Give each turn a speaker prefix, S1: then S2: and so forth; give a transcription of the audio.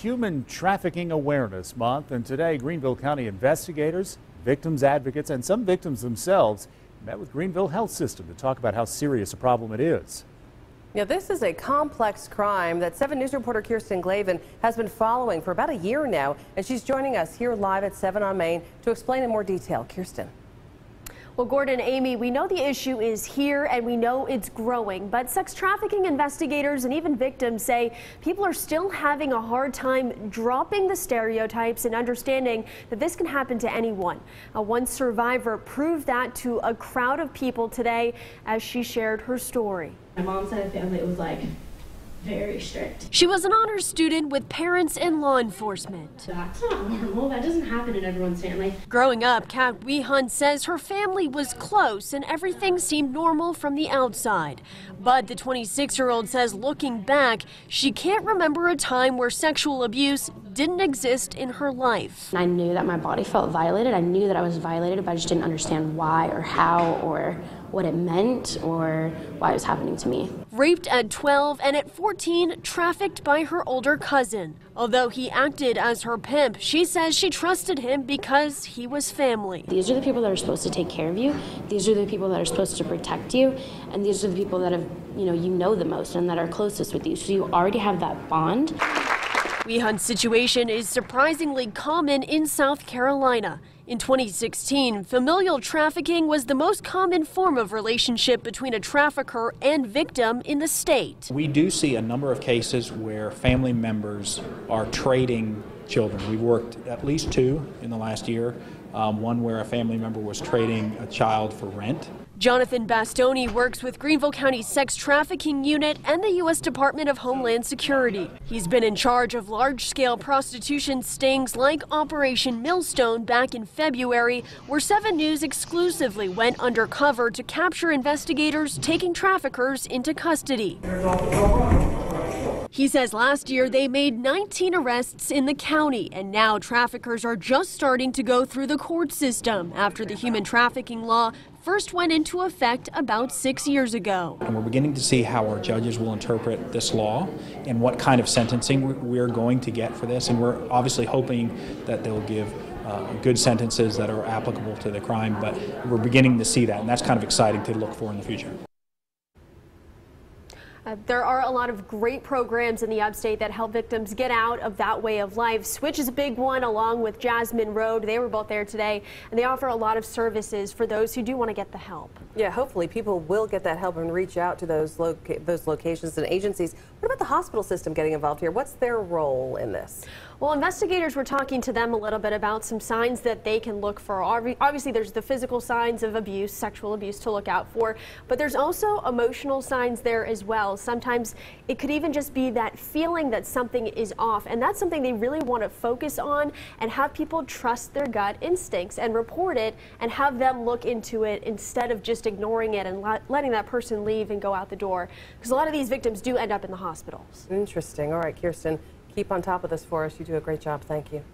S1: Human Trafficking Awareness Month, and today Greenville County investigators, victims advocates, and some victims themselves met with Greenville Health System to talk about how serious a problem it is.
S2: Now, this is a complex crime that 7 News reporter Kirsten Glavin has been following for about a year now, and she's joining us here live at 7 on Main to explain in more detail. Kirsten.
S3: Well, Gordon, Amy, we know the issue is here and we know it's growing, but sex trafficking investigators and even victims say people are still having a hard time dropping the stereotypes and understanding that this can happen to anyone. One survivor proved that to a crowd of people today as she shared her story.
S4: My mom's side of the family, it was like very strict.
S3: She was an honors student with parents in law enforcement.
S4: That's not normal. That doesn't happen in everyone's family.
S3: Growing up, Kat Weehunt says her family was close and everything seemed normal from the outside. But the 26-year-old says looking back, she can't remember a time where sexual abuse didn't exist in her life.
S4: I knew that my body felt violated. I knew that I was violated, but I just didn't understand why or how or what it meant or why it was happening to me.
S3: Raped at 12 and at 14, trafficked by her older cousin. Although he acted as her pimp, she says she trusted him because he was family.
S4: These are the people that are supposed to take care of you. These are the people that are supposed to protect you. And these are the people that have, you know the most and that are closest with you. So you already have that bond.
S3: Weehunt's situation is surprisingly common in South Carolina. In 2016, familial trafficking was the most common form of relationship between a trafficker and victim in the state.
S5: We do see a number of cases where family members are trading children. We've worked at least 2 in the last year. One where a family member was trading a child for rent.
S3: Jonathan Bastoni works with Greenville County Sex Trafficking Unit and the U.S. Department of Homeland Security. He's been in charge of large-scale prostitution stings like Operation Millstone back in February, where 7 News exclusively went undercover to capture investigators taking traffickers into custody. He says last year they made 19 arrests in the county, and now traffickers are just starting to go through the court system after the human trafficking law first went into effect about 6 years ago.
S5: And we're beginning to see how our judges will interpret this law and what kind of sentencing we're going to get for this. And we're obviously hoping that they'll give good sentences that are applicable to the crime, but we're beginning to see that, and that's kind of exciting to look for in the future.
S3: There are a lot of great programs in the Upstate that help victims get out of that way of life. Switch is a big one, along with Jasmine Road. They were both there today, and they offer a lot of services for those who do want to get the help.
S2: Yeah, hopefully people will get that help and reach out to those locations and agencies. What about the hospital system getting involved here? What's their role in this?
S3: Well, investigators were talking to them a little bit about some signs that they can look for. Obviously, there's the physical signs of abuse, sexual abuse to look out for, but there's also emotional signs there as well. Sometimes it could even just be that feeling that something is off, and that's something they really want to focus on and have people trust their gut instincts and report it and have them look into it instead of just ignoring it and letting that person leave and go out the door, because a lot of these victims do end up in the hospitals.
S2: Interesting. All right, Kirsten, keep on top of this for us. You do a great job. Thank you.